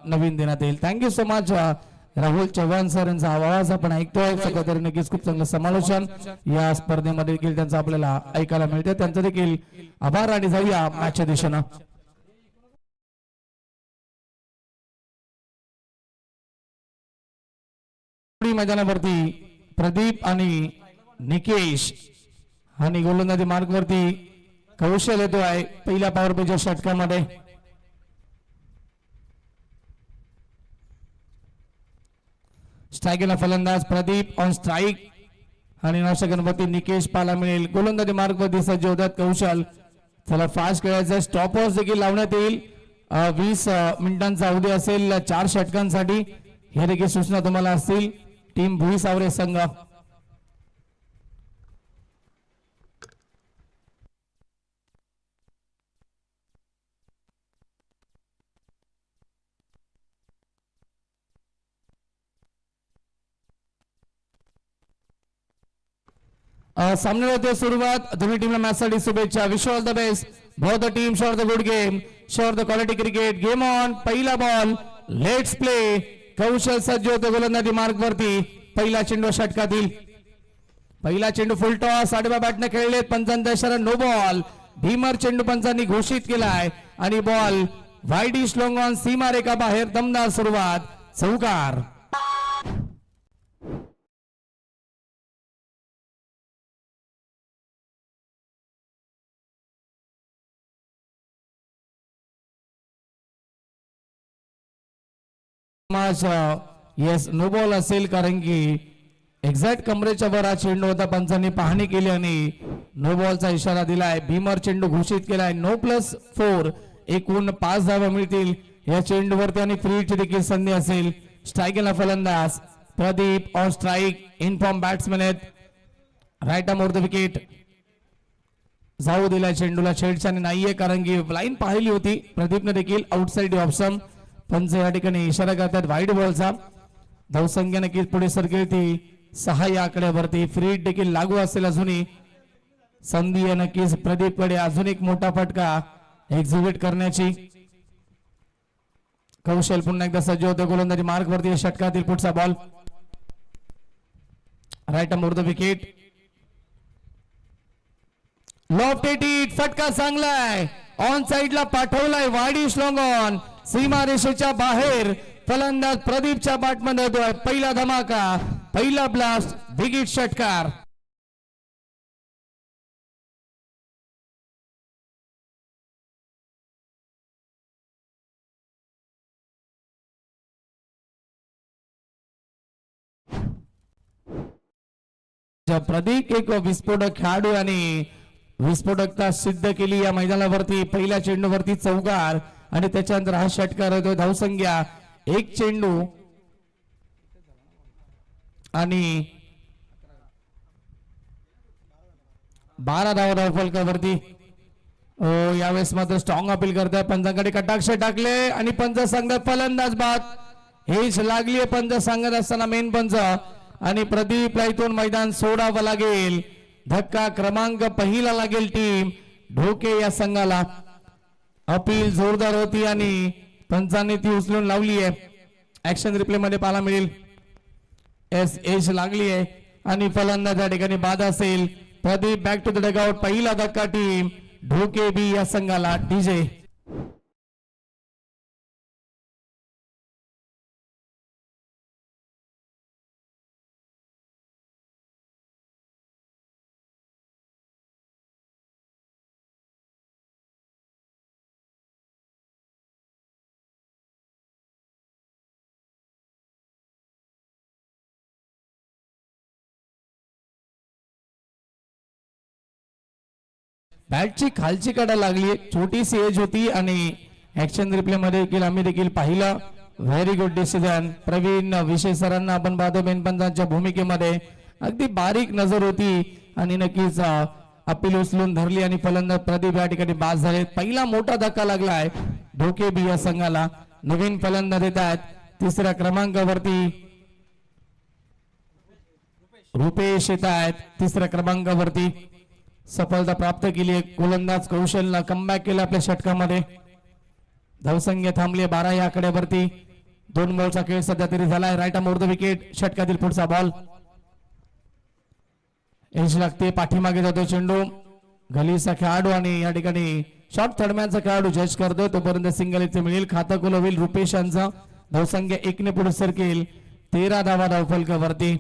नवीन देण्यात येईल. Thank you so much Rahul Chavan sir यांचा आवाज आपण ऐकतोय. सगळं नक्कीच खूप चांगलं समालोचन या स्पर्धेमध्ये देखील त्यांचं आपल्याला ऐकायला मिळते. त्यांचं देखील आभार आणि जाऊया मॅचच्या दिशेनं. मैदानावरती प्रदीप आणि निकेश आणि गोलंदाजी मार्गवरती कौशल येतो आहे पहिल्या पॉवर प्लेच्या षटकामध्ये. स्ट्राईकला फलंदाज प्रदीप ऑन स्ट्राईक आणि नवशकनपती निकेश पाहायला मिळेल. गोलंदाजी मार्गवरती सज्ज होतात कौशल. चला फास्ट खेळायचं. स्टॉपर्स देखील लावण्यात येईल. 20 मिनिटांचा अवधी असेल 4 षटकांसाठी. हे देखील सूचना तुम्हाला असतील. टीम भुई सावरे संघ सामन्याला सुरुवात. दोन्ही टीमला मॅच साठी शुभेच्छा. Wish all the best both the team. Show the good game, show the quality cricket. Game on. पहिला बॉल. Let's play. कौशल सज्ज होते गोलंदाजी मार्ग वरती. पहिला चेंडू षटकातील. पहिला चेंडू फुल टॉस. आडव्या बॅटने खेळले. पंचांचा इशारा नो बॉल. भीमर चेंडू पंचांनी घोषित केलाय आणि बॉल वाईडिश लॉंग ऑन सीमारेखा बाहेर. दमदार सुरुवात. चौकार. येस नो बॉल असेल कारण की एक्झॅक्ट कमरेच्या वर हा चेंडू होता. पंचांनी पाहणी केली आणि नो बॉलचा इशारा दिलाय. भीमर चेंडू घोषित केलाय. 9+4 एकूण 5 धावा मिळतील या चेंडूवरती आणि फ्री हिटची देखील संधी असेल. स्ट्राईकला फलंदाज Pradeep on strike. In form batsman आहेत. Right arm over the wicket. जाऊ दिलाय चेंडूला. छेडछाणी नाहीये कारण की लाईन पाहिली होती प्रदीपने देखील. Outside option. पंच या ठिकाणी इशारा करतात वाईड बॉलचा. धावसंख्या नक्कीच पुढे सरकेल ती 6 या आकड्यावरती. फ्री हिट देखील लागू असेल. अजूनही संधी आहे नक्कीच प्रदीपकडे अजून एक मोठा फटका एक्झिक्यूट करण्याची. कौशल पुन्हा एकदा सज्ज होते गोलंदाजी मार्ग वरती. षटकातील पुढचा ball. Right arm over the wicket. Lofted it. फटका चांगलाय. ऑन साइडला पाठवलाय. वाईडिश लॉंग ऑन सीमारेषेच्या बाहेर. फलंदाज प्रदीपच्या बॅटमध्ये होतोय. पहिला धमाका. पहिला ब्लास्ट. बिग षटकार. प्रदीप एक विस्फोटक खेळाडू आणि विस्फोटकता सिद्ध केली या मैदानावरती. पहिल्या चेंडूवरती चौकार आणि त्याच्यानंतर हा षटकार होतो. धावसंख्या 1 चेंडू आणि 12 धावा धावफलकावरती. यावेळेस मात्र स्ट्रॉंग अपील करताय. पंचांकडे कटाक्ष टाकले आणि पंच सांगतात फलंदाज बाद. हेच लागलीये पंच सांगत असताना मेन पंच. आणि प्रदीपला इथून मैदान सोडावं लागेल. धक्का क्रमांक पहिला लागेल टीम ढोके या संघाला. अपील जोरदार होती आणि पंचांनी ती उचलून लावली आहे. ऍक्शन रिप्ले मध्ये पाहायला मिळेल. एस लागली आहे आणि फलंदाज या ठिकाणी बाद असेल. Pradeep back to the dugout. पहिला धक्का टीम ढोके बी या संघाला. डीजे बॅटची खालची कडा लागली. छोटीशी एज होती आणि ऍक्शन रिप्ले मध्ये देखील आम्ही देखील पाहिलं. Very good decision. प्रवीण विशेष सरांना आपण पाहतो मेनपंचांच्या भूमिकेमध्ये. अगदी बारीक नजर होती आणि नक्कीच अपील उचलून धरली आणि फलंदाज प्रदीप या ठिकाणी बाद झाले. पहिला मोठा धक्का लागलाय ढोके बी या संघाला. नवीन फलंदाज येत आहेत. 3ऱ्या क्रमांकावरती रुपेश येत आहेत. 3ऱ्या क्रमांकावरती सफलता प्राप्त केली. गोलंदाज कौशलनं कमबॅक केलं आपल्या षटकामध्ये. धावसंख्या थांबली 12 या आकड्यावरती. 2 बॉलचा खेळ सध्या तरी झालाय. Right arm over the wicket. षटकातील पुढचा बॉल एज लागते. पाठीमागे जातो चेंडू. गलीचा खेळाडू आणि या ठिकाणी शॉर्ट थर्डमॅनचा खेळाडू जज करतोय. तोपर्यंत सिंगल इथे मिळेल. खातं खुलं होईल रुपेश यांचा. धावसंख्या 1 ने पुढे सरकेल. 13 धावा धावफलकावरती.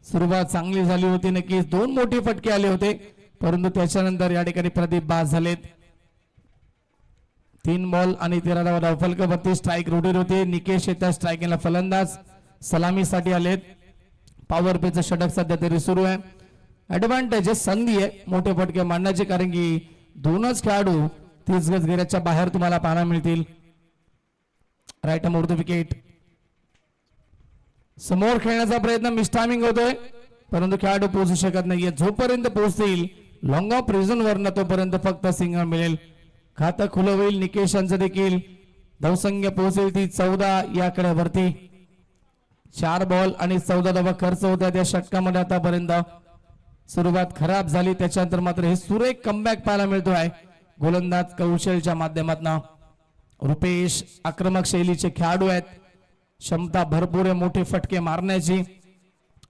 सुरुवात चांगली झाली होती नक्कीच. 2 मोठे फटके आले होते परंतु त्याच्यानंतर या ठिकाणी प्रदीप बाद झालेत. 3 बॉल आणि 13 धावा धावफलकावरती. स्ट्राईक रोडीर होते. निकेश येतात स्ट्रायकिंगला फलंदाज. सलामीसाठी आलेत. पॉवर प्लेचं षटक सध्या तरी सुरू आहे. ऍडव्हान्टेज संधी आहे मोठे फटके मारण्याचे कारण की 2च खेळाडू 30 गज घेऱ्याच्या बाहेर तुम्हाला पाहायला मिळतील. Right arm over the wicket. समोर खेळण्याचा प्रयत्न मिसटायमिंग होतोय परंतु खेळाडू पोहोचू शकत नाहीये. जोपर्यंत पोहोचतील लॉंग ऑफ प्रिझन वरनं तोपर्यंत फक्त सिंगल मिळेल. खातं खुलं होईल. निकेश यांचं देखील. धावसंख्या पोहोचेल ती 14 या आकड्यावरती. 4 बॉल आणि 14 धावा खर्च होत्या त्या षटकामध्ये आतापर्यंत. सुरुवात खराब झाली त्याच्यानंतर मात्र हे सुरेख कमबॅक पाहायला मिळतोय गोलंदाज कौशलच्या माध्यमातून. रुपेश आक्रमक शैलीचे खेळाडू आहेत. क्षमता भरपूर आहे मोठे फटके मारण्याची.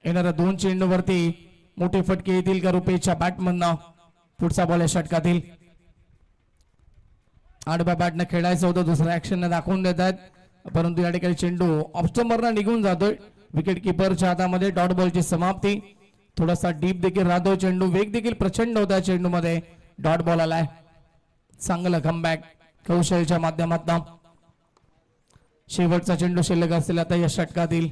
येणाऱ्या 2 चेंडूवरती मोठे फटके येतील का रुपेशच्या बॅटमधनं. पुढचा बॉल या षटकातील. आडव्या बॅटनं खेळायचं होतं. दुसऱ्या ऍक्शनने दाखवून देत आहेत परंतु या ठिकाणी चेंडू ऑफस्टंपरनं निघून जातोय. विकेट किपरच्या हातामध्ये. डॉट बॉलची समाप्ती. थोडासा डीप देखील राहतो चेंडू. वेग देखील प्रचंड होता चेंडू मध्ये. डॉट बॉल आलाय. चांगलं कमबॅक कौशलच्या माध्यमातून. शेवटचा चेंडू शिल्लक असेल आता या षटकातील.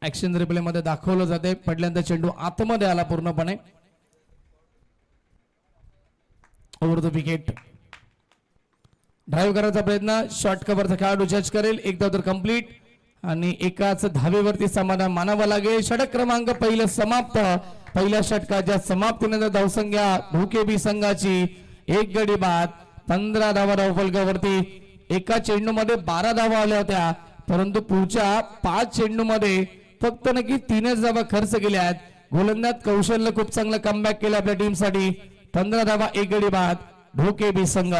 ऍक्शन रिप्ले मध्ये दाखवलं जाते. पडल्यानंतर चेंडू आतमध्ये आला पूर्णपणे. Over the wicket. ड्राईव्ह करायचा प्रयत्न. शॉर्ट कव्हरचा खेळाडू जज करेल. एक धाव तर कंप्लीट आणि एकाच धावेवरती समाधान मानावं लागेल. षटक क्रमांक पहिलं समाप्त. पहिल्या षटकाच्या समाप्तीनंतर धावसंख्या भूकेबी संघाची 1 गडी बाद. 15 धावा धावफलकावरती. एका चेंडूमध्ये 12 धावा आल्या होत्या परंतु पुढच्या 5 चेंडूमध्ये फक्त नक्की 3च धावा खर्च केल्या आहेत. गोलंदाज कौशल्य खूप चांगलं कमबॅक केलं आपल्या टीमसाठी. 15 धावा 1 गडी बाद. भूकेबी संघ.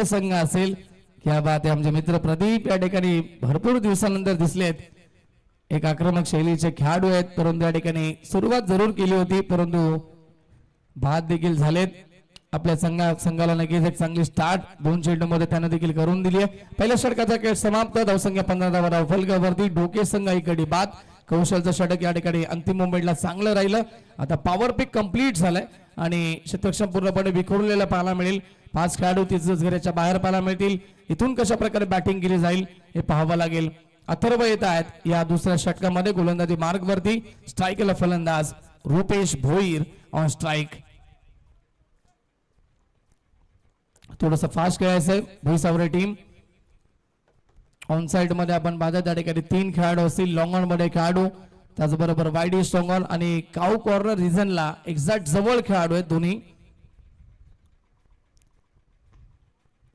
संघ असेल. क्या बात आहे. आमचे मित्र प्रदीप या ठिकाणी भरपूर दिवसानंतर दिसलेत. एक आक्रमक शैलीचे खेळाडू आहेत परंतु या ठिकाणी सुरुवात जरूर केली होती परंतु बाद देखील झालेत. आपल्या संघाला नक्कीच एक चांगली स्टार्ट 2 चेंडूमध्ये त्यानं देखील करून दिली आहे. पहिल्या षटकाचा खेळ समाप्त. धावसंख्या 15 धावा धावफलकावरती. ढोके संघ 1 गडी बाद. कौशलचं षटक या ठिकाणी अंतिम मोमेंटला चांगलं राहिलं. आता पॉवर पिक कंप्लीट झालाय आणि शतक्षम पूर्णपणे विखुरलेला पाहायला मिळेल. 5 खेळाडू 30 घराच्या बाहेर पाहायला मिळतील. इथून कशा प्रकारे बॅटिंग केली जाईल हे पाहावं लागेल. अथर्व येत आहेत या दुसऱ्या षटकामध्ये. गोलंदाजी मार्गवरती. स्ट्राईकला फलंदाज रुपेश भोईर ऑन स्ट्राईक. थोडस फास्ट खेळायचंय भुईसावरे टीम. ऑन साइड मध्ये आपण पाहतो त्या ठिकाणी 3 खेळाडू असतील. लॉंग ऑन मध्ये खेळाडू त्याचबरोबर वाईड स्ट्रॉंग ऑन आणि काऊ कॉर्नर रिजनला एक्झॅक्ट जवळ खेळाडू आहेत दोन्ही.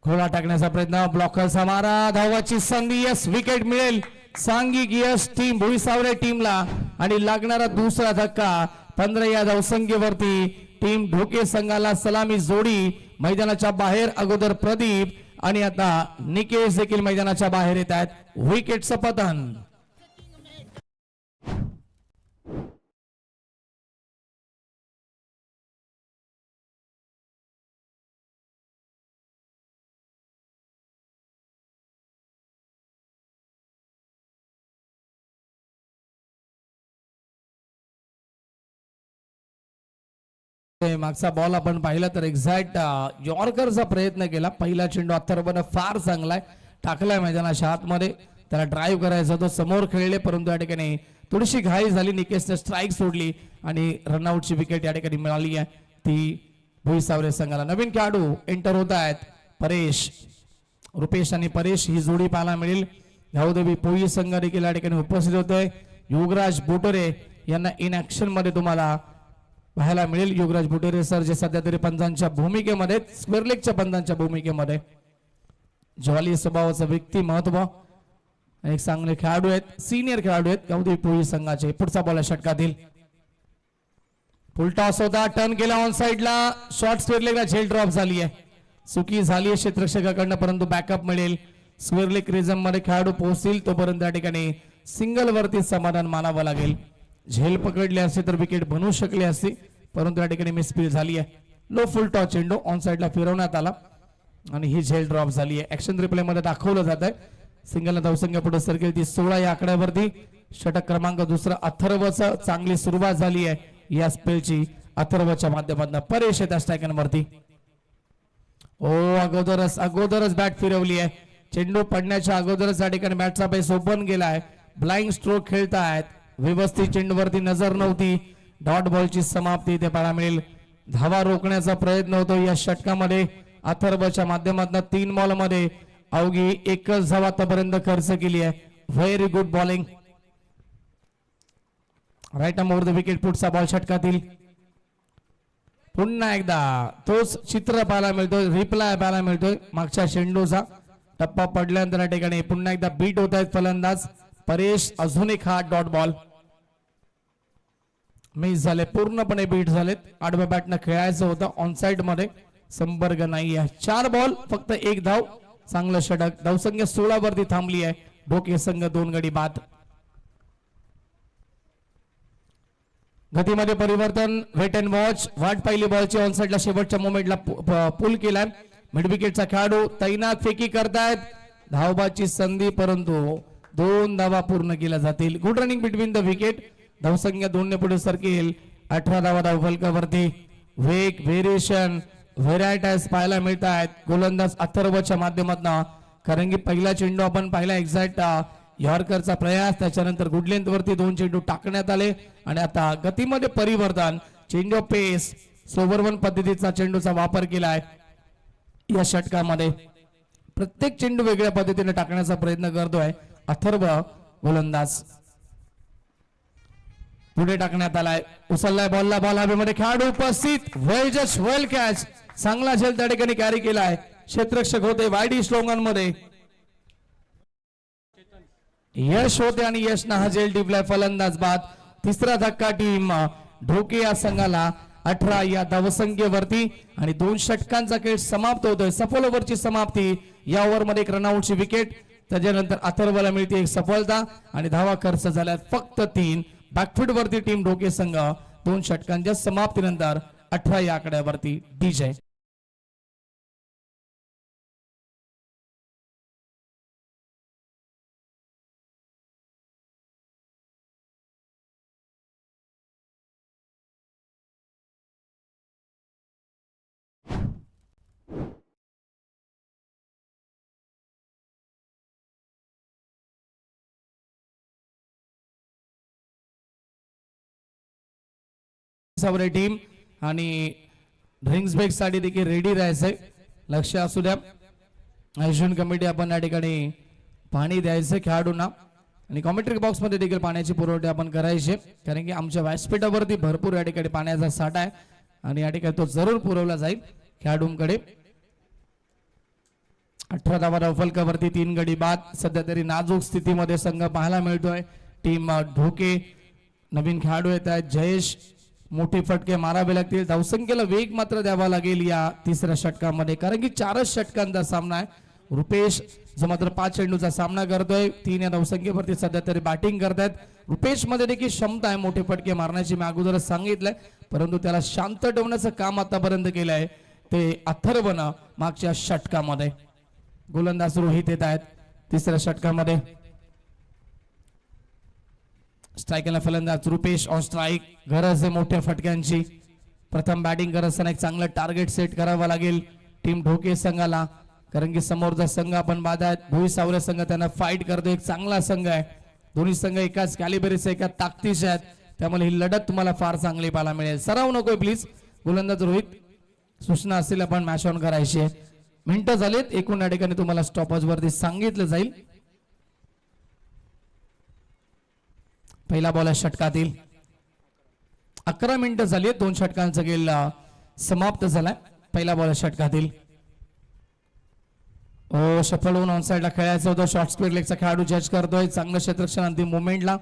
खोला टाकण्याचा प्रयत्न. ब्लॉकरचा मारा. धावाची संधी. यस विकेट मिळेल. सांघिक यश टीम भुईसावरे टीमला आणि लागणारा दुसरा धक्का. 15 या धावसंख्येवरती टीम ढोके संघाला सलामी जोडी. मैदानाच्या बाहेर अगोदर प्रदीप आणि आता निकेश देखील मैदानाच्या बाहेर येत आहेत. विकेटचं पतन. मागचा बॉल आपण पाहिला तर एक्झॅक्ट यॉर्करचा प्रयत्न केला. पहिला चेंडू अथर्वनं फार चांगलाय टाकलाय मैदानाच्या आतमध्ये. त्याला ड्राईव्ह करायचा होता. समोर खेळले परंतु या ठिकाणी थोडीशी घाई झाली. निकेशने स्ट्राईक सोडली आणि रनआउटची विकेट या ठिकाणी मिळाली आहे. ती भुईसावरे संघाला. नवीन खेळाडू एंटर होत आहेत. परेश, रुपेश आणि परेश ही जोडी पाहायला मिळेल. गावदेवी पोई संघ देखील या ठिकाणी उपस्थित होते. युवराज बोटरे यांना इन ऍक्शन मध्ये तुम्हाला पाहायला मिळेल. युवराज बोटरे सर जे सध्या तरी पंचांच्या भूमिकेमध्ये, स्क्वेअर लेगच्या पंचांच्या भूमिकेमध्ये, ज्वाली स्वभावाचा व्यक्ती महत्व, एक चांगले खेळाडू आहेत, सिनियर खेळाडू आहेत गावदेवी पोई संघाचे. पुढचा बॉल षटकातील फुल टॉस होता, टर्न केला ऑन साइडला, शॉर्ट स्क्वेअर लेगला झेल ड्रॉप झाली आहे, चुकी झाली आहे क्षेत्ररक्षकाकडनं, परंतु बॅकअप मिळेल. स्क्वेअर लेग रिझम मध्ये खेळाडू पोहोचतील तोपर्यंत त्या ठिकाणी सिंगल वरती समाधान मानावं लागेल. झेल पकडली असते तर विकेट बनवू शकली असती, परंतु या ठिकाणी मिसफील झाली आहे. लो फुल टॉस चेंडू ऑन साइडला फिरवण्यात आला आणि ही झेल ड्रॉप झाली आहे. ऍक्शन रिप्ले मध्ये दाखवलं जात आहे. सिंगल धावसंख्या पुढे सरकेल ती 16 या आकड्यावरती. षटक क्रमांक दुसरा अथर्वचं चांगली सुरुवात झाली आहे या स्पेलची अथर्वच्या माध्यमातून. परेश येतात स्ट्रायकरवरती. अगोदरच बॅट फिरवली आहे. चेंडू पडण्याच्या अगोदरच या ठिकाणी बॅटचा बेस ओपन केलाय. ब्लाइंड स्ट्रोक खेळतायत. व्यवस्थित चेंडूवरती नजर नव्हती. डॉट बॉलची समाप्ती इथे पाहायला मिळेल. धावा रोखण्याचा प्रयत्न होतो या षटकामध्ये. अथर्वच्या माध्यमातून 3 बॉल मध्ये अवघी 1च धाव आतापर्यंत खर्च केली आहे. Very good bowling. Right arm over the wicket. पुढचा बॉल षटकातील. पुन्हा एकदा तोच चित्र पाहायला मिळतोय, रिप्लाय पाहायला मिळतोय मागच्या चेंडूचा. टप्पा पडल्यानंतर या ठिकाणी पुन्हा एकदा बीट होत आहेत फलंदाज. परेश अजून एक हा डॉट बॉल मिस झाले, पूर्णपणे बीट झालेत. आडव्या बॅटनं खेळायचं होतं ऑन साइड मध्ये, संपर्क नाही आहे. 4 बॉल फक्त 1 धाव. चांगलं षटक. धावसंख्या 16 वरती थांबली आहे. ढोके संघ 2 गडी बाद. गतीमध्ये परिवर्तन. Wait and watch. वाट पाहिली बॉलची. ऑन साइडला शेवटच्या मोमेंटला पुल केलाय. मिड विकेटचा खेळाडू तैनात फेकी करतायत. धावबाची संधी, परंतु 2 धावा पूर्ण केल्या जातील. Good running between the wicket. धावसंख्या 2 ने पुढे सरकेल. 18 धावा धावफलकावरती. वेग, व्हेरिएशन, व्हेरायटाईज पाहायला मिळत आहेत गोलंदाज अथर्वच्या माध्यमातून. कारण की पहिला चेंडू आपण पाहिला एक्झॅक्ट यॉर्करचा प्रयास, त्याच्यानंतर गुड लेंथ वरती 2 चेंडू टाकण्यात आले आणि आता गतीमध्ये परिवर्तन. चेंज ऑफ पेस, सोवर 1 पद्धतीचा चेंडूचा वापर केलाय या षटकामध्ये. प्रत्येक चेंडू वेगळ्या पद्धतीने टाकण्याचा प्रयत्न करतोय अथर्व गोलंदाज. पुढे टाकण्यात आलाय. उचललाय बॉलला. बॉल हवेमध्ये. खेळाडू उपस्थित. वेल कॅच. चांगला झेल त्या ठिकाणी कॅरी केलाय. क्षेत्ररक्षक होते वायडी स्लोंगन मध्ये. यश होते आणि यशना हा झेल टिपलाय. फलंदाज बाद. तिसरा धक्का टीम ढोके या संघाला 18 या धावसंख्येवरती आणि 2 षटकांचा खेळ समाप्त होतोय. सफल ओव्हरची समाप्ती. या ओव्हर मध्ये एक रनआउटची विकेट. त्याच्यानंतर अथर्वला मिळते एक सफलता आणि धावा खर्च झाल्या फक्त 3. बॅकफुट वरती टीम ढोके संघ 2 षटकांच्या समाप्तीनंतर 18 या आकड्यावरती. डीजे टीम आणि ड्रिंक्स ब्रेक साठी देखील रेडी राहायचंय. लक्ष असू द्या. आयोजन कमिटी आपण या ठिकाणी पाणी द्यायचं खेळाडूंना आणि कॉमेंट्री बॉक्स मध्ये देखील पाण्याची पुरवठा आपण करायचे, कारण की आमच्या व्यासपीठावरती भरपूर या ठिकाणी पाण्याचा साठा आहे आणि या ठिकाणी तो जरूर पुरवला जाईल खेळाडूंकडे. 18 धावा धावफलकावरती 3 गडी बाद. सध्या तरी नाजूक स्थितीमध्ये संघ पाहायला मिळतोय. टीम ढोके. नवीन खेळाडू येत आहेत. जयेश. मोठे फटके मारावे लागतील. धावसंख्येला वेग मात्र द्यावा लागेल या तिसऱ्या षटकामध्ये, कारण की 4च षटकांचा सामना आहे. रुपेश जो मात्र 5 चेंडूचा सामना करतोय. 3 या धावसंख्येवरती सध्या तरी बॅटिंग करतायत. रुपेश मध्ये देखील क्षमता आहे मोठे फटके मारण्याची, मी अगोदरच सांगितलंय, परंतु त्याला शांत ठेवण्याचं काम आतापर्यंत केलंय ते अथर्वनं मागच्या षटकामध्ये. गोलंदाज रोहित येत आहेत तिसऱ्या षटकामध्ये. स्ट्राईकला फलंदाज रुपेश ऑन स्ट्राईक. गरज आहे मोठ्या फटक्यांची. प्रथम बॅटिंग करत असताना एक चांगलं टार्गेट सेट करावं लागेल टीम ढोके संघाला, कारण की समोरचा संघ आपण बाद आहेत. भुईसावरे संघ त्यांना फाईट करतो. एक चांगला संघ आहे. दोन्ही संघ एकाच कॅलिबरीचे, एका ताकदीचे आहेत, त्यामुळे ही लढत तुम्हाला फार चांगली पाहायला मिळेल. सराव नकोय प्लीज. गोलंदाज रोहित सूचना असतील आपण मॅच ऑन करायची आहे. मिनिटं झालेत एकूण या ठिकाणी तुम्हाला स्टॉपच वरती सांगितलं जाईल. पहिला बॉल आहे षटकातील. 11 मिनिटं झाली आहेत. 2 षटकांचा खेळ समाप्त झालाय. पहिला बॉल आहे षटकातील. सफल होऊन ऑन साइडला खेळायचं होतं. शॉर्ट स्क्वेअर लेगचा खेळाडू जज करतोय. चांगलं क्षेत्ररक्षण अंतिम मोमेंटला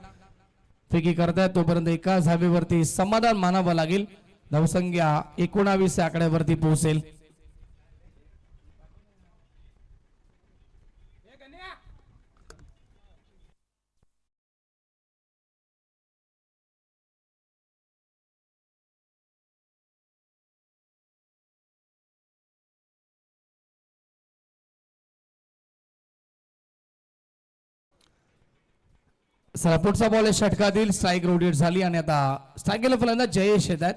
फेकी करतायत. तोपर्यंत एका धावेवरती समाधान मानावं लागेल. धावसंख्या 19 या आकड्यावरती पोहोचेल. चला पुढचा बॉल आहे षटकातील. स्ट्राईक रोटेट झाली आणि आता स्ट्राईकला फलंदाज जयेश येत आहेत.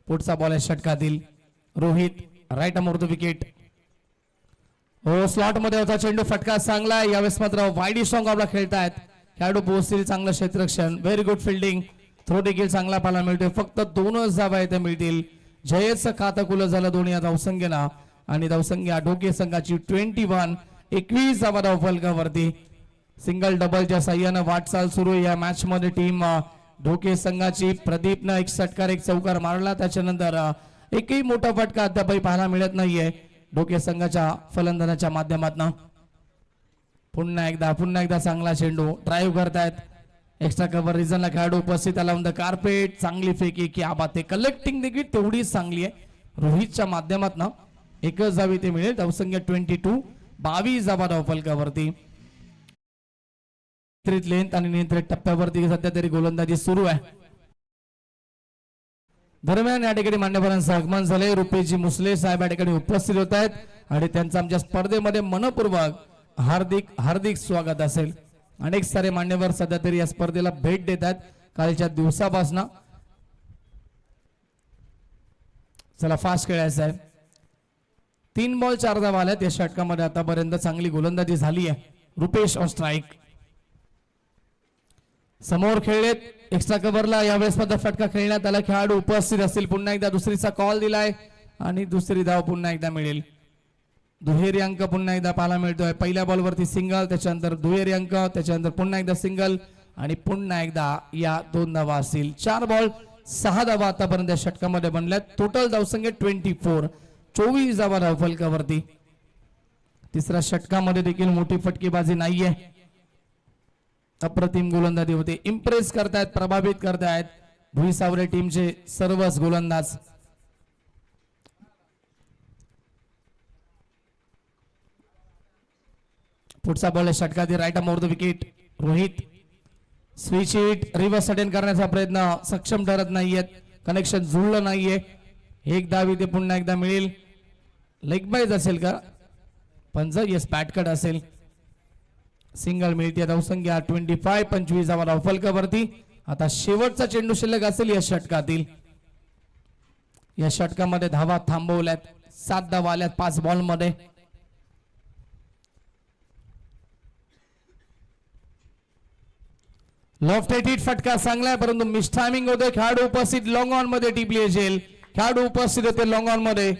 पुढचा बॉल आहे षटकातील. रोहित राईट अमोर द विकेट. स्लॉट मध्ये होता चेंडू. फटका चांगला आहे. यावेळेस मात्र वाईड स्ट्रॉंग ऑफला खेळतायत खेळाडू. पोहोचतील. चांगलं क्षेत्ररक्षण. Very good fielding. थ्रो देखील चांगला पाहायला मिळतोय. फक्त 2च धावा इथे मिळतील. जयेशचं खातं खुलं झालं दोन्ही या धावसंख्येला आणि धावसंख्या ढोके संघाची 21. 21 धावा धावफलकावरती. सिंगल डबलच्या साह्यानं वाटचाल सुरू या मॅच मध्ये टीम ढोके संघाची. प्रदीपनं एक षटकार एक चौकार मारला. त्याच्यानंतर एकही मोठा फटका अद्यापही पाहायला मिळत नाहीये ढोके संघाच्या फलंदाजाच्या माध्यमातून. पुन्हा एकदा चांगला चेंडू ड्राईव्ह करतायत. एक्स्ट्रा कव्हर रिझनला खेळाडू उपस्थित आला. कार्पेट चांगली फेकी की आबा ते कलेक्टिंग देखील तेवढीच चांगली आहे. रोहितच्या माध्यमातून एकच धाव ते मिळेल. धावसंख्या 22. 22 धावा धावफलकावरती. लेंथ आणि नियंत्रित टप्प्यावरती सध्या तरी गोलंदाजी सुरू आहे. दरम्यान या ठिकाणी मान्यवरांचं आगमन झाले. रुपेशजी मुसले साहेब या ठिकाणी उपस्थित होत आहेत आणि त्यांचं आमच्या स्पर्धेमध्ये मनपूर्वक हार्दिक स्वागत असेल. अनेक सारे मान्यवर सध्या तरी या स्पर्धेला भेट देत आहेत कालच्या दिवसापासून. चला फास्ट खेळायचं आहे. 3 बॉल 4 धावा आल्यात या षटकामध्ये. आतापर्यंत चांगली गोलंदाजी झाली आहे. Rupesh on strike. समोर खेळलेत एक्स्ट्रा कव्हरला. यावेळेस मात्र फटका खेळण्यात आला. खेळाडू उपस्थित असतील. पुन्हा एकदा दुसरीचा कॉल दिलाय आणि दुसरी धाव पुन्हा एकदा मिळेल. दुहेरी अंक पुन्हा एकदा पाहायला मिळतोय. पहिल्या बॉलवरती सिंगल, त्याच्यानंतर दुहेरी अंक, त्याच्यानंतर पुन्हा एकदा सिंगल आणि पुन्हा एकदा या 2 धावा असतील. 4 बॉल 6 धावा आतापर्यंत षटकामध्ये बनल्यात. टोटल धावसंख्या 24. 24 धावा धावफलकावरती. तिसऱ्या षटकामध्ये देखील मोठी फटकेबाजी नाहीये. अप्रतिम गोलंदाजी होते. इम्प्रेस करतायत, प्रभावित करतायत भुईसावरे टीमचे सर्वच गोलंदाज. पुढचा बॉल षटकातील. राईट अमोर the wicket. Rohit switch hit reverse attend करण्याचा प्रयत्न सक्षम ठरत नाहीयेत. कनेक्शन जुळलं नाहीये. एक धाव इथे पुन्हा एकदा मिळेल. लेग बाईज असेल का? पंच येस बॅट कट असेल. सिंगल मिळते. धावसंख्या 25. 25 धावा धावफलकावरती. आता शेवटचा चेंडू शिल्लक असेल या षटकातील. या षटकामध्ये धावा थांबवल्यात. 7 धावा आल्यात 5 बॉल मध्ये. लॉफ्टेड हिट फटका चांगला आहे परंतु मिस टायमिंग होते. खेळाडू उपस्थित लॉंग ऑन मध्ये टिपली असेल. खेळाडू उपस्थित होते लॉंग ऑन मध्ये.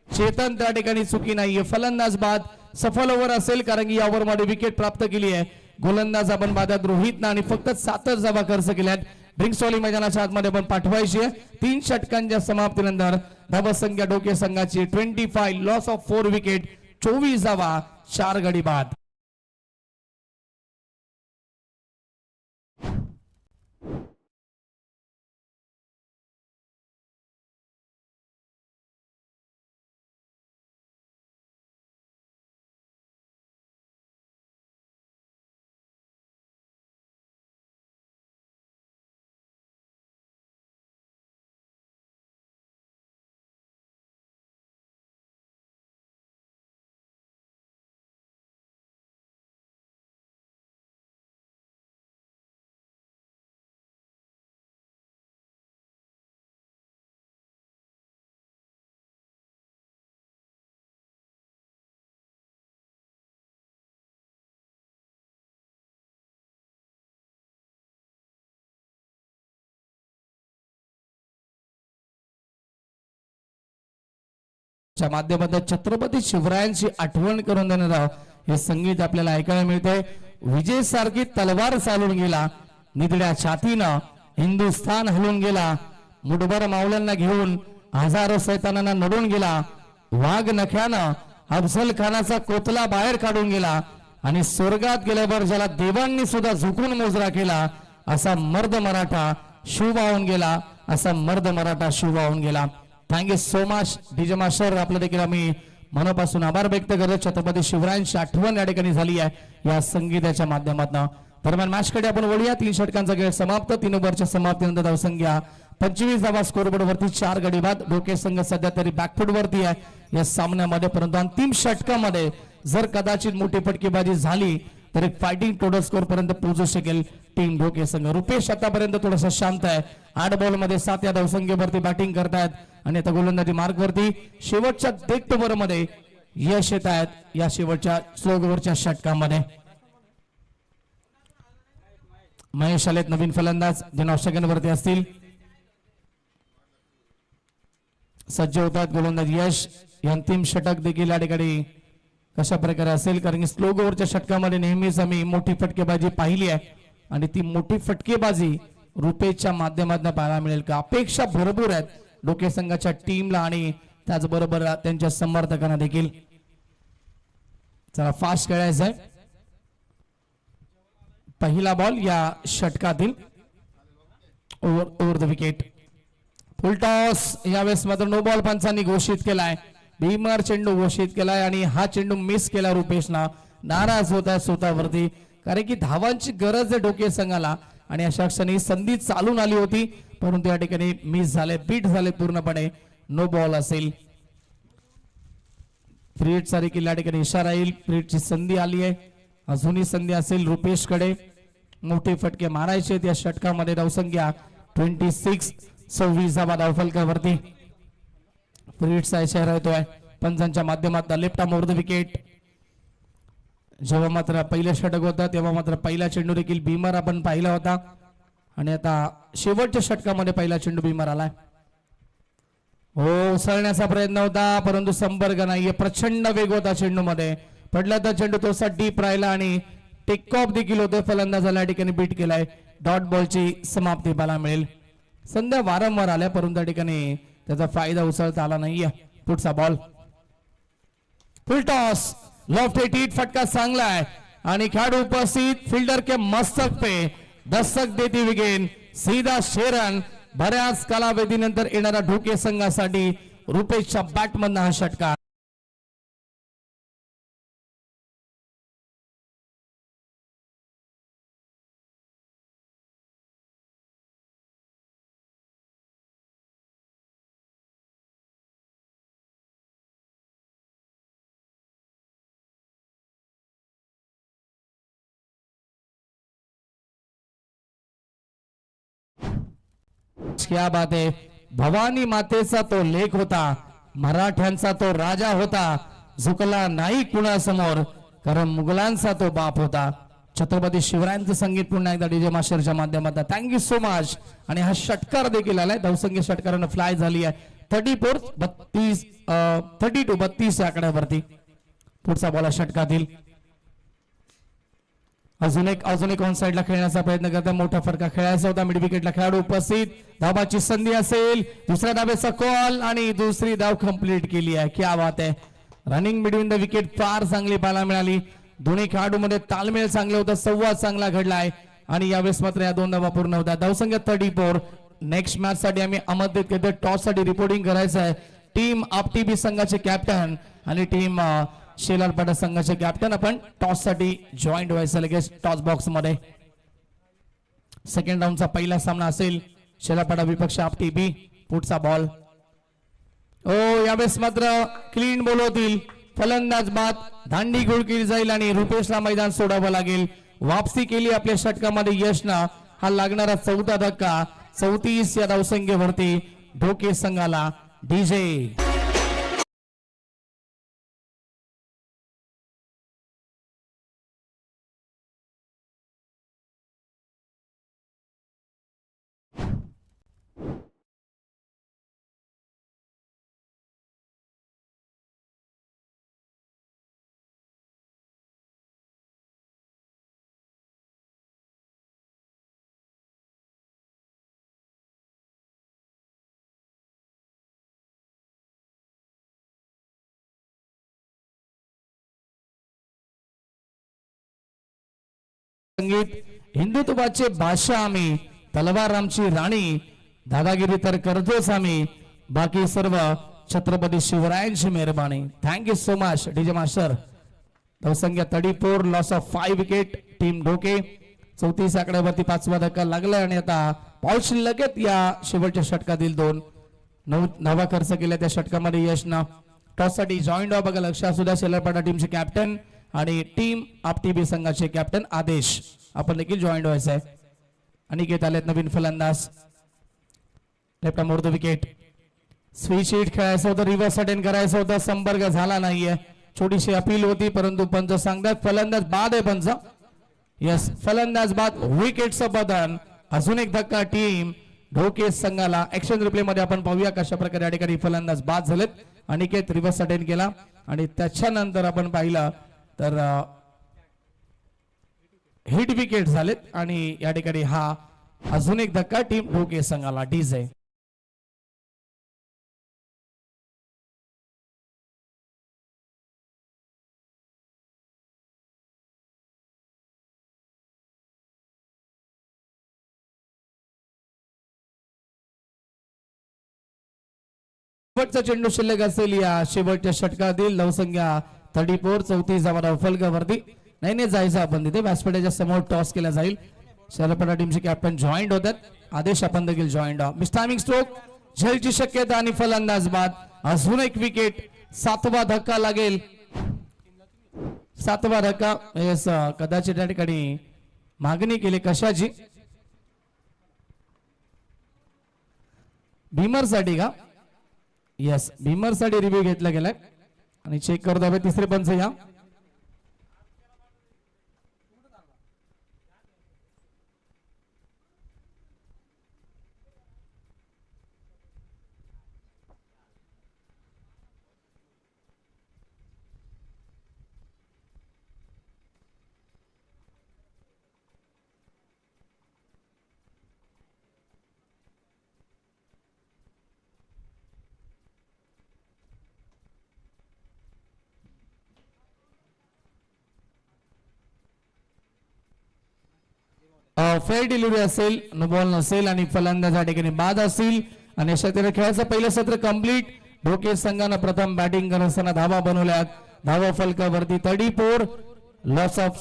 चेतन त्या ठिकाणी चुकी नाहीये. फलंदाज बाद. सफल ओव्हर असेल कारण की या ओव्हर मध्ये विकेट प्राप्त केली आहे. गोलंदाज आपण बादात रोहितनं आणि फक्त 7च धावा खर्च केल्यात. ड्रिंक्सवाली मैदानाच्या आतमध्ये पण पाठवायची आहे. 3 षटकांच्या समाप्तीनंतर धावसंख्या ढोके संघाची 25. Loss of 4 wicket. 24 धावा 4 गडी बाद. च्या माध्यमातून छत्रपती शिवरायांची आठवण करून देणारं हे संगीत आपल्याला ऐकायला मिळते. विजय सारखी तलवार चालून गेला, निधड्या छातीनं हिंदुस्थान हलून गेला, मुठभर मावळ्यांना घेऊन हजारो सैतानांना नडून गेला, वाघ नख्यानं अफजल खानाचा कोतला बाहेर काढून गेला आणि स्वर्गात गेल्यावर ज्याला देवांनी सुद्धा झुकून मोजरा केला, असा मर्द मराठा शिव वाहून गेला, असा मर्द मराठा शिव वाहून गेला. Thank you so much DJ master, आपलं देखील आम्ही मनापासून आभार व्यक्त करतो. छत्रपती शिवरायांची आठवण या ठिकाणी झाली आहे या संगीताच्या माध्यमातून. दरम्यान मॅच कडे आपण वळूया. 3 षटकांचा खेळ समाप्त. 3 ओव्हरच्या समाप्तीनंतर धावसंख्या 25 धावा स्कोरबोर्ड वरती, 4 गडी बाद. डोके संघ सध्या तरी बॅकफूट वरती आहे या सामन्यामध्ये, परंतु अंतिम षटकामध्ये जर कदाचित मोठी फटकेबाजी झाली तर एक फायटिंग टोटल स्कोर पर्यंत पोहोचू शकेल टीम डोके संघ. रुपेश आतापर्यंत थोडासा शांत आहे. 8 बॉल मध्ये 7 या धावसंख्येवरती बॅटिंग करतायत आणि आता गोलंदाजी मार्ग वरती. शेवटच्या डेट ओव्हर मध्ये यश येत आहेत या शेवटच्या स्लो ओव्हरच्या षटकामध्ये. महेश आलेत नवीन फलंदाज, जे 9 सेकंड वरती असतील. सज्ज होतात गोलंदाज यश. अंतिम षटक देखील या ठिकाणी कशा प्रकारे असेल, कारण की स्लो ओव्हरच्या षटकामध्ये नेहमीच आम्ही मोठी फटकेबाजी पाहिली आहे आणि ती मोठी फटकेबाजी रुपेशच्या माध्यमातून पाहायला मिळेल का? अपेक्षा भरपूर आहेत डोके संघाच्या टीमला आणि त्याचबरोबर त्यांच्या समर्थकांना देखील. चला फास्ट खेळायचं आहे. पहिला बॉल या षटकातील over the wicket. Full toss यावेळेस मात्र नो बॉल पंचांनी घोषित केलाय. भीमर चेंडू घोषित केलाय आणि हा चेंडू मिस केला रुपेशना. नाराज होत आहे स्वतःवरती, कारण की धावांची गरज आहे डोके संघाला आणि अशा क्षणी संधी चालून आली होती, परंतु या ठिकाणी मिस झाले, बीट झाले पूर्णपणे. नो बॉल असेल. फ्रीट सारी किल्ला ठिकाणी इशारा येईल. फ्रीटची संधी आली आहे, अजूनही संधी असेल रुपेशकडे. मोठे फटके मारायचे या षटकामध्ये. धावसंख्या 26 धावा धावफलकावरती. फ्रीटचा इशारा येतोय पंचांच्या माध्यमातून. Left arm over the wicket. जेव्हा मात्र पहिलं षटक होतं तेव्हा मात्र पहिला चेंडू देखील भीमर आपण पाहिला होता आणि आता शेवटच्या षटकामध्ये पहिला चेंडू भीमर आलाय. हो, उसळण्याचा प्रयत्न होता परंतु संपर्क नाहीये. प्रचंड वेग होता चेंडू मध्ये. पडला तर चेंडू तोसा डीप राहिला आणि टेक ऑफ देखील होते. फलंदाजाला या ठिकाणी बीट केलाय. डॉट बॉलची समाप्ती पाहायला मिळेल. संध्या वारंवार आल्या परंतु या ठिकाणी त्याचा फायदा उचलता आला नाहीये. पुढचा बॉल फुल टॉस लॉफ्ट हिट. फटका चांगला आहे आणि खेळाडू उपस्थित. फील्डर के मस्तक पे दस्तक देती विकेट. सीधा शेरन. बऱ्याच कालावधीनंतर येणारा ढोके संघासाठी रुपेशच्या बॅटमधनं हा षटकार. क्या बात आहे. भवानी मातेचा तो लेख होता, मराठ्यांचा तो राजा होता, झुकला नाही कुणासमोर कारण मुघलांचा तो बाप होता. छत्रपती शिवरायांचं संगीत पुन्हा एकदा डीजे मास्टरच्या माध्यमातून. Thank you so much. आणि हा षटकार देखील आलाय. धावसंख्या षटकारानं फ्लाय झाली आहे 32 या आकड्यावरती. पुढचा बॉल षटकातील. अजून एक ऑन साइडला खेळण्याचा प्रयत्न करता. मोठा फरका खेळायचा होता. मिड विकेटला खेळाडू उपस्थित. धावाची संधी असेल. दुसऱ्या धावेचा कॉल आणि दुसरी धाव कंप्लीट केली आहे. क्या बात आहे. रनिंग बिटवीन द विकेट फार चांगली पाहायला मिळाली. दोन्ही खेळाडू मध्ये ताळमेळ चांगला होता. संवाद चांगला घडलाय आणि यावेळेस मात्र या 2 धावा पूर्ण होत्या. धावसंख्या 34. नेक्स्ट मॅच साठी आम्ही अहमदीत टॉस साठी रिपोर्टिंग करायचं आहे. टीम आपटीबी संघाचे कॅप्टन आणि टीम शेलारपाडा संघाचे कॅप्टन आपण टॉस साठी जॉईंट व्हायचं लगेच टॉस बॉक्स मध्ये. सेकंड राऊंडचा पहिला सामना असेल शेलारपाडा विपक्ष आपटीबी. पुढचा बॉल. ओ, यावेळेस मात्र क्लीन बॉल होतील. फलंदाज बाद. दांडी गोल केली जाईल आणि रुपेशला मैदान सोडावं लागेल. वापसी केली आपल्या षटकामध्ये यशना. हा लागणारा 4था धक्का 34 या धावसंख्येवरती ढोके संघाला. डीजे संगीत हिंदुत्वाचे बादशाह आम्ही, तलवार आमची राणी, दादागिरी तर करतोच आम्ही, बाकी सर्व छत्रपती शिवरायांची मेहरबानी. Thank you so much DJ master. धावसंख्या 34, loss of 5 wicket team Dhoke. 34 आकड्यावरती 5वा धक्का लागलाय आणि आता बॉल शिल्लक आहेत या शेवटच्या षटकातील 2 धावा खर्च केल्या त्या षटकामध्ये यश ना. टॉस साठी जॉईंट व्हा बघा. लक्ष असू द्या शेलारपाडा टीमचे कॅप्टन आणि टीम आपटीबी संघाचे कॅप्टन आदेश आपण देखील जॉईंट व्हायचं आहे. अनिकेत आलेत नवीन फलंदाज. Left more the wicket. Switch hit खेळायचं होतं, रिव्हर्स अटेंड करायचं होतं, संपर्क झाला नाहीये. छोटीशी अपील होती परंतु पंच सांगतात फलंदाज बाद आहे. पंच यस फलंदाज बाद. विकेटचं बदन. अजून एक धक्का टीम ढोके संघाला. ऍक्शन रिप्ले मध्ये आपण पाहूया कशा प्रकारे या ठिकाणी फलंदाज बाद झालेत. अनिकेत रिव्हर्स अटेंड केला आणि त्याच्यानंतर आपण पाहिलं तर हिट विकेट झालेत आणि या ठिकाणी हा अजून एक धक्का टीम ढोके संघाला. डीजे शेवटचा चेंडू शिल्लक असेल या शेवटच्या षटकातील. धावसंख्या 34, 34 धावा फलकावरती. नाही जायचं आपण तिथे व्यासपीठाच्या समोर टॉस केला जाईल. शेलारपाडा टीमचे कॅप्टन जॉईंट होतात. आदेश आपण देखील जॉईंट आहोत. मिस टायमिंग स्ट्रोक झेलची शक्यता आणि फलंदाज बाद. अजून एक विकेट. 7वा धक्का लागेल. 7वा धक्का. यस कदाचित त्या ठिकाणी मागणी केली कशाची भीमर साठी का. यस भीमर साठी रिव्ह्यू घेतला गेलाय आणि चेक करत हवे तिसरे पंच या. फेअर डिलिव्हरी असेल, नो बॉल नसेल आणि फलंदाज या ठिकाणी बाद असतील आणि अशा तऱ्हेने खेळाचं पहिलं सत्र कंप्लीट. ढोके संघानं प्रथम बॅटिंग करत असताना धावा बनवल्यात. धावा फलकावरती 34, लॉस ऑफ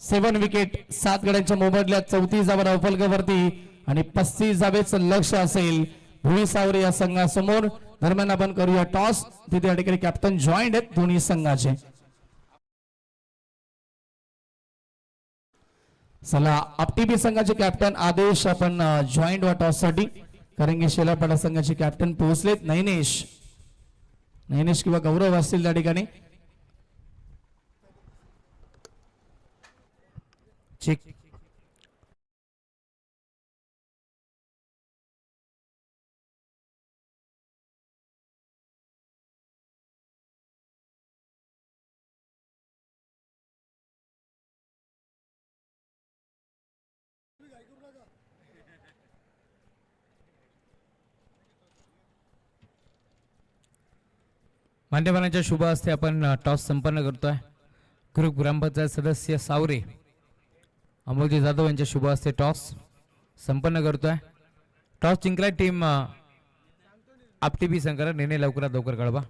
7 विकेट. 7 गड्यांच्या मोबदल्यात 34 धावा धावा फलकावरती आणि 35 धावेचं लक्ष असेल भुई सावरे या संघासमोर. दरम्यान आपण करूया टॉस. तिथे या ठिकाणी कॅप्टन जॉईंट आहेत दोन्ही संघाचे. चला आपटीबी संघाचे कॅप्टन आदेश आपण जॉईंट वा टॉस साठी. कारण की शेलारपाडा संघाचे कॅप्टन पोहोचलेत. नैनेश किंवा गौरव असतील त्या ठिकाणी. चेक. मान्यवरांच्या शुभ हस्ते आपण टॉस संपन्न करतोय. ग्रुप ग्रामपंचायत सदस्य सावरे अमोलजी जाधव यांच्या शुभ हस्ते टॉस संपन्न करतोय. टॉस जिंकलाय टीम आपटीबी संघाला. निर्णय लवकरात लवकर कळवा.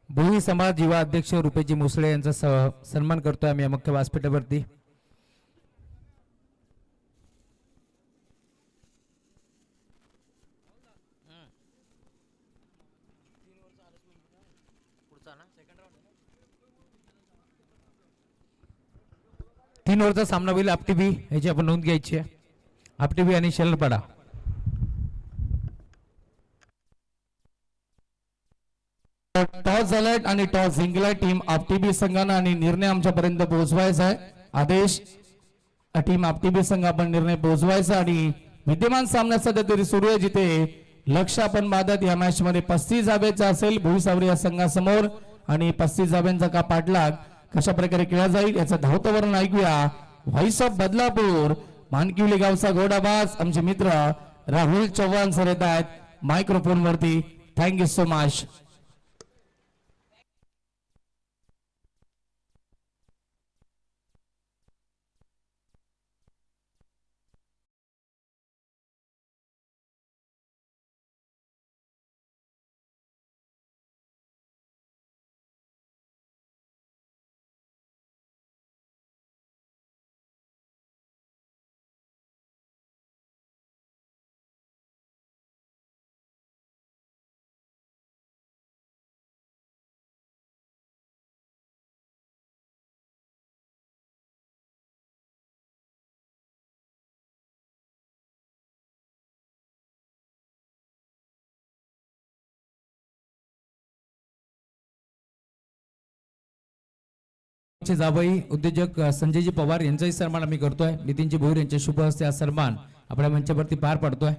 भुई समाज युवा अध्यक्ष रुपेजी मुसळे यांचा सन्मान करतोय आम्ही मुख्य व्यासपीठावरती. तीन ओव्हरचा सामना होईल आपटीबी याची आपण नोंद घ्यायची आहे. आपटीबी आणि शेलारपाडा. टॉस झालाय आणि टॉस जिंकलाय टीम आपटीबी संघानं आणि निर्णय आमच्यापर्यंत पोहोचवायचा आहे. आदेश टीम आपटीबी संघ आपण निर्णय पोहोचवायचा आणि विद्यमान सामना सध्या तरी सुरू आहे जिथे लक्ष आपण बाधत या मॅच मध्ये 35 धाब्याचा असेल भुई सावरे या संघासमोर आणि 35 धाब्यांचा का पाठलाग कशा प्रकारे केला जाईल याचं धावतं वर्णन ऐकूया व्हॉइस ऑफ बदलापूर मानकिवली गावचा घोडाबाज आमचे मित्र राहुल चव्हाण सर येत आहेत मायक्रोफोन वरती. Thank you so much. जावई उद्योजक संजयजी पवार यांचाही सन्मान आम्ही करतोय. नितीनजी भोईर यांच्या शुभ हस्ते हा सन्मान आपल्या मंचावरती पार पडतोय.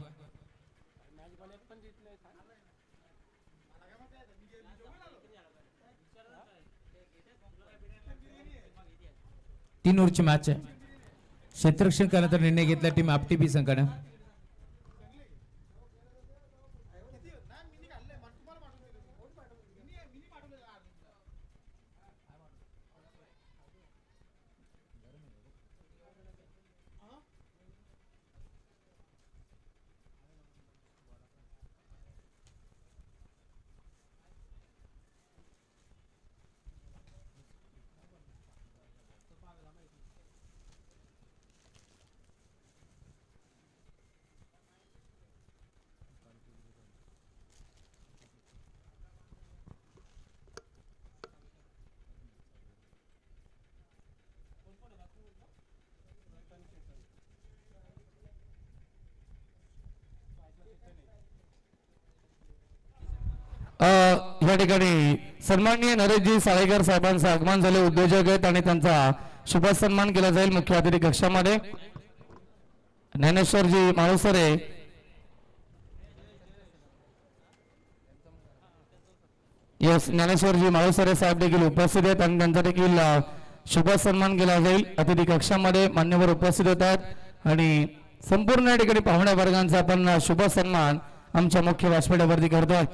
तीन ओव्हरची मॅच आहे. क्षेत्ररक्षण करण्याचा निर्णय घेतला टीम आपटीपी संघाने. या ठिकाणी सन्माननीय नरेशजी साळेकर साहेबांचं आगमन झाले. उद्योजक आहेत आणि त्यांचा शुभ सन्मान केला जाईल मुख्य अतिथी कक्षामध्ये. ज्ञानेश्वरजी माळुसरे ज्ञानेश्वरजी माळुसरे साहेब देखील उपस्थित आहेत आणि त्यांचा देखील शुभ सन्मान केला जाईल. अतिथी कक्षामध्ये मान्यवर उपस्थित होतात आणि संपूर्ण या ठिकाणी पाहुण्या वर्गांचा आपण शुभ सन्मान आमच्या मुख्य व्यासपीठावरती करतोय.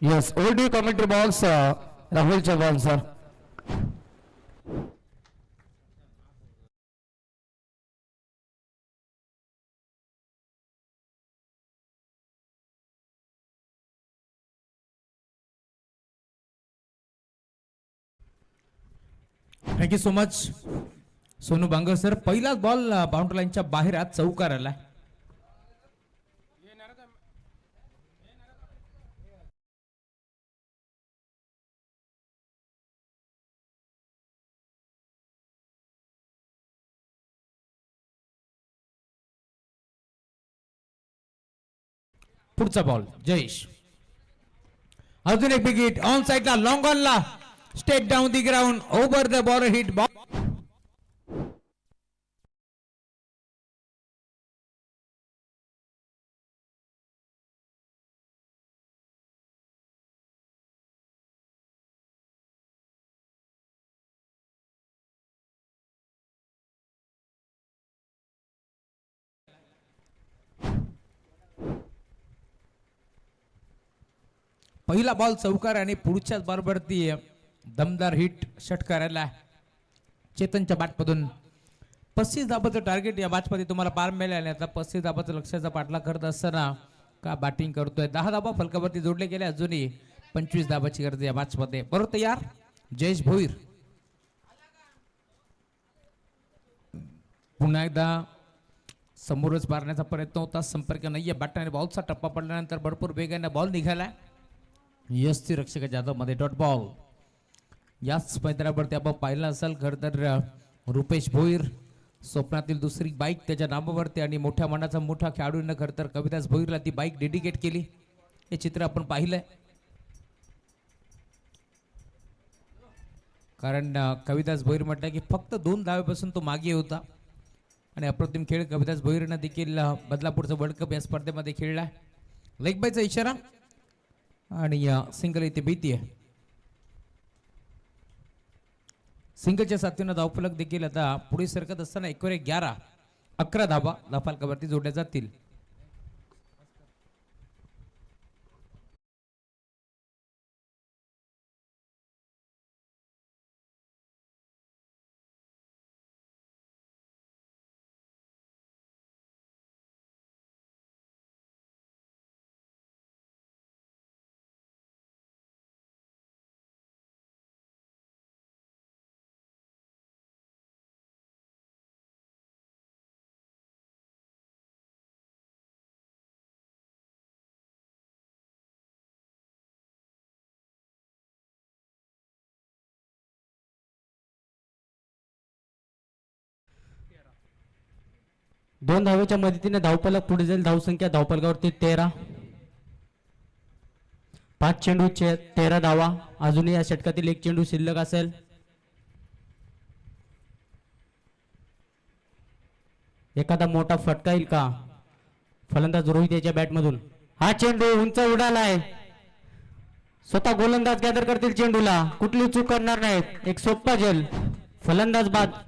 Yes, OD commentary box, Rahul Chauhan sir. Thank you so much Sonu Bangar sir. पहिलाच बॉल बाउंड्री लाईनच्या बाहेर आज चौकार आला. पुढचा बॉल जयेश. अजून एक बिग हिट ऑन साइडला लॉंग ऑनला straight down the ground over the border hit ball. पहिला बॉल चौकार आणि पुढच्याच बॉलवरती दमदार हिट षटकाराला चेतनच्या बॅटमधून 35 धाबाचं टार्गेट या मॅचमध्ये तुम्हाला पार मिळाले आणि आता 35 धाबाचं लक्ष्याचा पाठलाग करत असताना का बॅटिंग करतोय. 10 धाबा फलकावरती जोडले गेले. अजूनही 25 धाबाची गरज या मॅचमध्ये. बरोबर तयार जयेश भोईर. पुन्हा एकदा समोरच मारण्याचा प्रयत्न होता. संपर्क नाहीये. बॅटने बॉलचा टप्पा पडल्यानंतर भरपूर वेगाने बॉल निघाला. यस्ती रक्षक जाधव मध्ये डॉट बॉल. याच मैदानावरती आपण पाहिलं असेल खरं तर रुपेश भोईर स्वप्नातील दुसरी बाईक त्याच्या नावावरती आणि मोठ्या मनाचा मोठा खेळाडूंना खरं तर कविदास भोईरला ती बाईक डेडिकेट केली. हे चित्र आपण पाहिलंय. कारण कविदास भोईर म्हटलं की फक्त 2 धावेपासून तो मागे होता आणि अप्रतिम खेळ कविदास भोईरनं देखील बदलापूरचा वर्ल्ड कप या स्पर्धेमध्ये खेळला. लेग बायचा इशारा आणि सिंगल इथे भीती आहे. सिंगलच्या साथीनं धावफलक देखील आता पुढे सरकत असताना 11 11 धावा धावफलकावरती जोडल्या जातील. दोन धावेच्या मदतीने धावफलक पुढे जाईल. धावसंख्या धावफलकावरती 13. 5 चेंडूचे 13 धावा. अजूनही या षटकातील एक चेंडू शिल्लक असेल. एखादा मोठा फटका येईल का फलंदाज रोहित याच्या बॅटमधून. हा चेंडू उंच उडालाय. स्वतः गोलंदाज गॅदर करतील चेंडूला. कुठली चूक करणार नाहीत. एक सोपा झेल. फलंदाज बाद.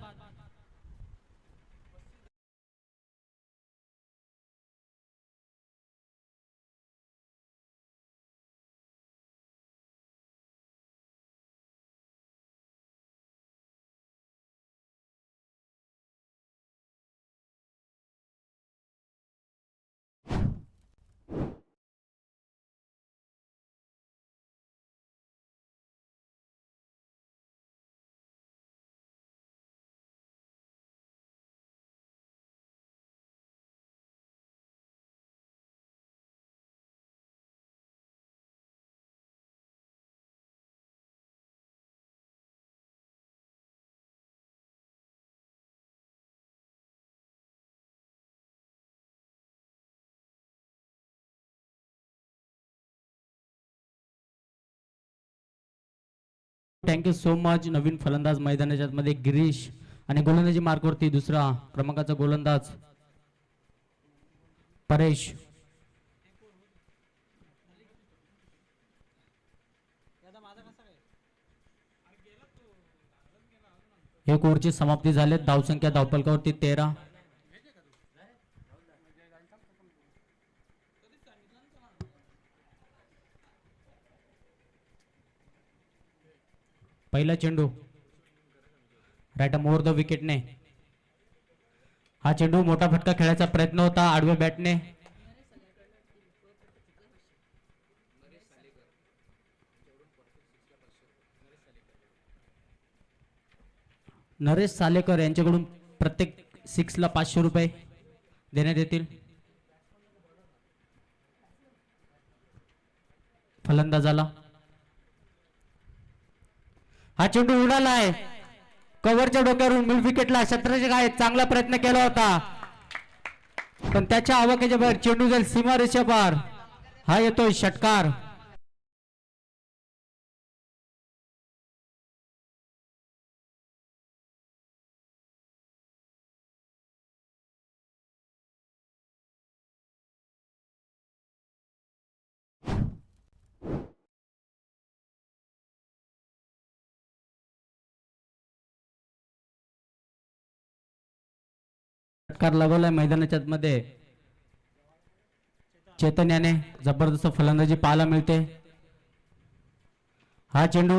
Thank you so much. नवीन फलंदाज मैदानाच्या मध्ये गिरीश आणि गोलंदाजी मार्कवरती दुसरा क्रमांकाचा गोलंदाज परेश. एक ओव्हरची समाप्ती झाली. धावसंख्या धावफलकावरती 13. पहिला चेंडू राईट ओव्हर द विकेटने. हा चेंडू मोठा फटका खेळायचा प्रयत्न होता आडव्या बॅटने. नरेश सालेकर यांच्याकडून प्रत्येक 6 ला 500 रुपये देण्यात येतील. फलंदाजाला हा चेंडू उडाला आहे. कव्हरच्या डोक्यावरून मिड विकेटला क्षेत्ररक्षक आहे. चांगला प्रयत्न केला होता पण त्याच्या आवाक्याच्या बाहेर चेंडू जाईल सीमा रेषा पार. हा येतोय षटकार. षटकार लगवलाय मैदानाच्या मध्ये. चेतन याने जबरदस्त फलंदाजी पाहायला मिळते. हा चेंडू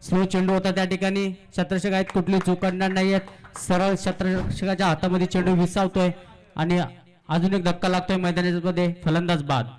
स्लो चेंडू होता त्या ठिकाणी. क्षेत्ररक्षक आहेत कुठली चूक करणार नाहीयेत. सरळ क्षेत्ररक्षकाच्या हातामध्ये चेंडू विसावतोय आणि अजून एक धक्का लागतोय मैदानाच्या मध्ये. फलंदाज बाद.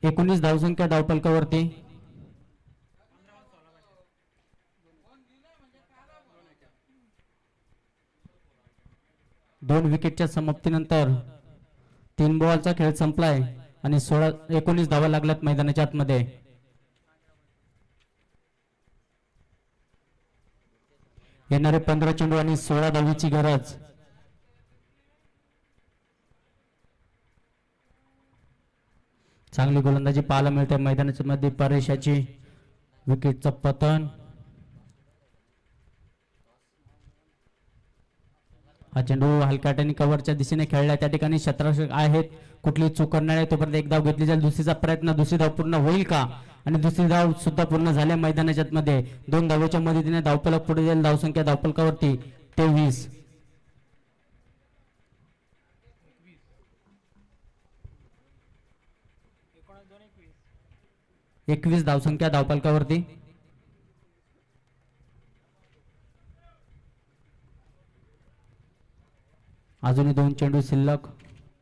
19 धावसंख्या धावपलकावरती. दोन विकेटच्या समाप्तीनंतर 3 बॉलचा खेळ संपलाय आणि 19 धावा लागल्यात मैदानाच्या आतमध्ये. येणारे 15 चेंडू आणि 16 धावीची गरज. चांगली गोलंदाजी पाहायला मिळते मैदानाच्या मध्ये. परेशाची विकेटचं पतन. हा चेंडू हलक्या हाताने कव्हरच्या दिशेने खेळला. त्या ठिकाणी क्षेत्ररक्षक आहेत, कुठली चूक करणार आहे तोपर्यंत एक धाव घेतली जाईल. दुसरीचा प्रयत्न, दुसरी धाव पूर्ण होईल का? आणि दुसरी धाव सुद्धा पूर्ण झाल्या मैदानाच्या मध्ये. 2 धावेच्या मदतीने धावफलक पुढे जाईल. धावसंख्या धावफलकावरती 23. एकवीस धावसंख्या धावफलकावरती. अजूनही 2 चेंडू शिल्लक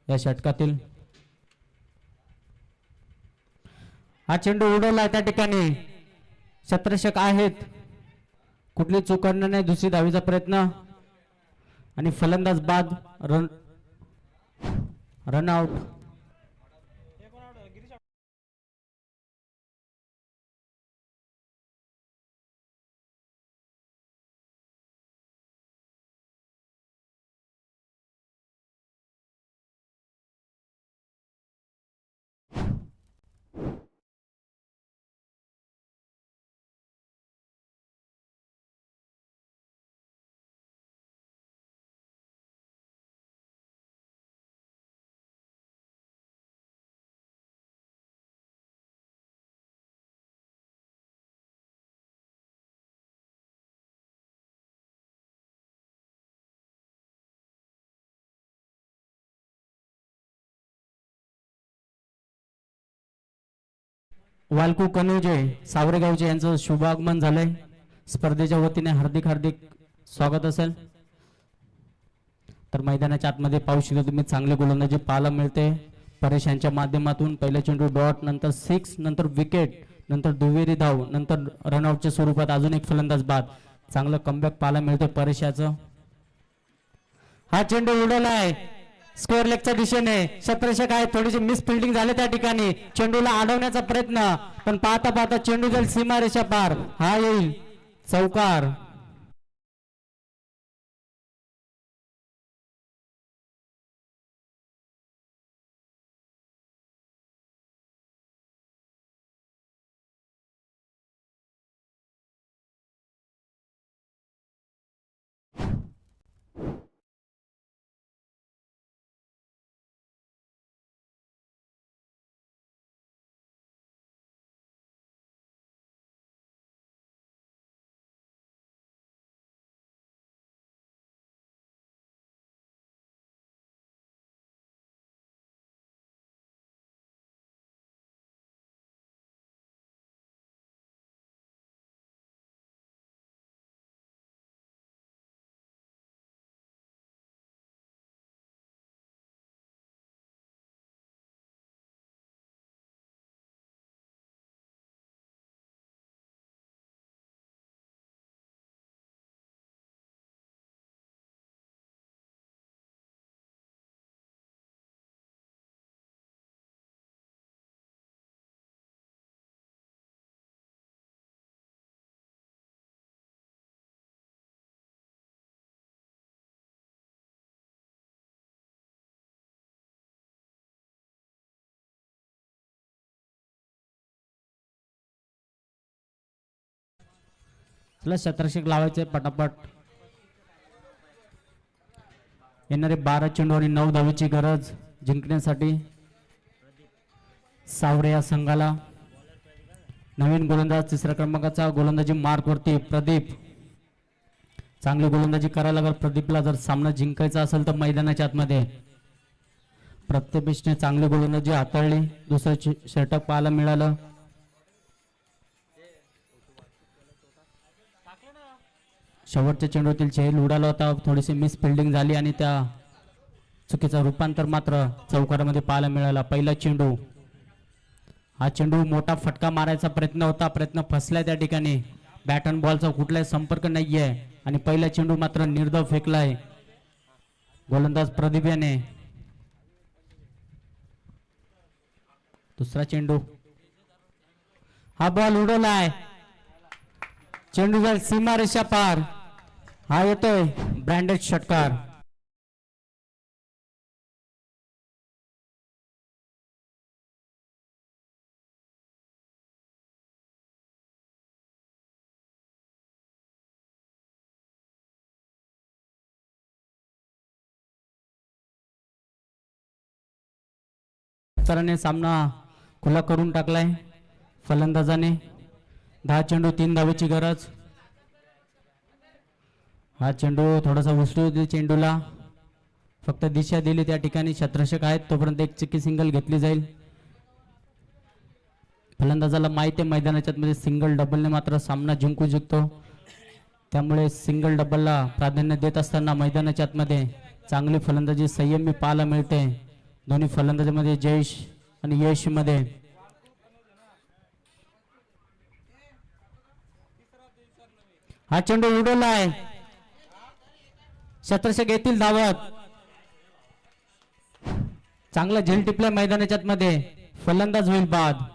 या षटकातील. हा चेंडू उडवला त्या ठिकाणी. क्षेत्ररक्षक आहेत, कुठली चूक करणार नाही. दुसरी धावीचा प्रयत्न आणि फलंदाज बाद. Run out. वालकू कनोजे सावरेगावचे यांचं शुभ आगमन झालंय. स्पर्धेच्या वतीने हार्दिक हार्दिक स्वागत असेल. तर मैदानाच्या आतमध्ये पाहू शकता तुम्ही चांगले गोलंदाजी पाहायला मिळते परेश यांच्या माध्यमातून. पहिला चेंडू डॉट, नंतर 6, नंतर विकेट, नंतर दुहेरी धाव, नंतर रनआउटच्या स्वरूपात अजून एक फलंदाज बाद. चांगलं कमबॅक पाहायला मिळते परेश याचं. हा चेंडू उडवलाय स्कोअर लेगच्या दिशेने. क्षेत्ररक्षक आहे, थोडीशी मिस फिल्डिंग झाले त्या ठिकाणी. चेंडूला अडवण्याचा प्रयत्न, पण पाहता पाहता चेंडू जाईल सीमारेषा पार. हा येईल चौकार. चला क्षेत्ररक्षक लावायचे पटापट. येणारे 12 चेंडू आणि 9 धावेची गरज जिंकण्यासाठी सावरे या संघाला. नवीन गोलंदाज 3ऱ्या क्रमांकाचा गोलंदाजी मार्क वरती प्रदीप. चांगली गोलंदाजी करायला लागेल प्रदीपला जर सामना जिंकायचा असेल तर मैदानाच्या आतमध्ये. प्रत्येपेशने चांगली गोलंदाजी हाताळली. दुसरं षटक पाहायला मिळालं. शेवटच्या चेंडूतील चेल उडाला होता, थोडीशी मिस फिल्डिंग झाली आणि त्या चुकीचं रूपांतर मात्र चौकारामध्ये पाहायला मिळाला. पहिला चेंडू हा चेंडू मोठा फटका मारायचा प्रयत्न होता, प्रयत्न फसलाय त्या ठिकाणी. बॅट अँड बॉलचा कुठलाही संपर्क नाहीये आणि पहिला चेंडू मात्र निर्धाव फेकलाय गोलंदाज प्रदीप याने. दुसरा चेंडू, हा बॉल उडवलाय, चेंडू जाईल सीमारेषा पार. हा येतोय ब्रँडेड षटकार. ने सामना खुला करून टाकलाय फलंदाजाने. 10 चेंडू 3 धावेची गरज. हा चेंडू थोडासा उचलू दे चेंडूला, फक्त दिशा दिली त्या ठिकाणी. क्षेत्ररक्षक आहेत तोपर्यंत एक चिक्की सिंगल घेतली जाईल. फलंदाजाला माहिती आहे मैदानाच्या मध्ये सिंगल डबलने मात्र सामना जिंकू शकतो, त्यामुळे सिंगल डबलला प्राधान्य देत असताना मैदानाच्या आतमध्ये चांगली फलंदाजी संयमी पाहायला मिळते दोन्ही फलंदाजीमध्ये, जयेश आणि यश मध्ये. हा चेंडू उडवला आहे, क्षेत्ररक्षक येतील धावत. चांगला झेल टिपलाय मैदानाच्या मध्ये, फलंदाज होईल बाद.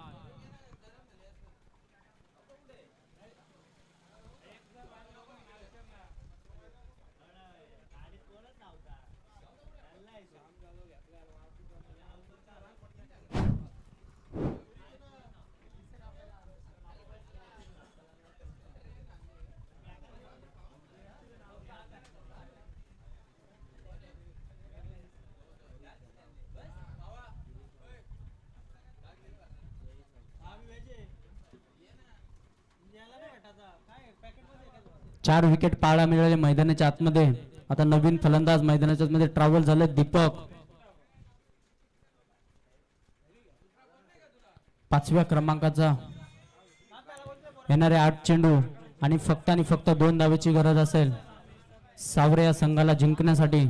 चार विकेट पाहायला मिळाले मैदानाच्या आतमध्ये. आता नवीन फलंदाज मैदानाच्या आतमध्ये ट्रॅव्हल झाले दीपक. 5व्या क्रमांकाचा येणारे 8 चेंडू आणि फक्त 2 धावेची गरज असेल सावरे या संघाला जिंकण्यासाठी.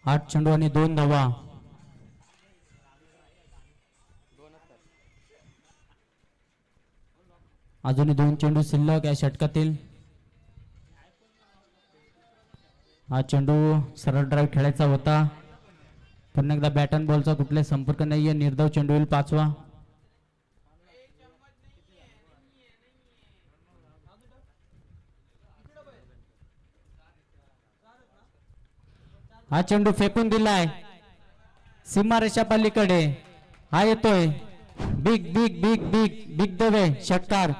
8 चेंडू आणि 2 धावा. अजूनही 2 चेंडू शिल्लक या षटकातील. हा चेंडू सरळ ड्राईव्ह खेळायचा होता, पुन्हा एकदा बॅट अँड बॉलचा कुठलाही संपर्क नाहीये. निर्धाव चेंडू होईल 5वा. हा चेंडू फेकून दिलाय सीमारेषा पलीकडे. हा येतोय big big big big big the way षटकार.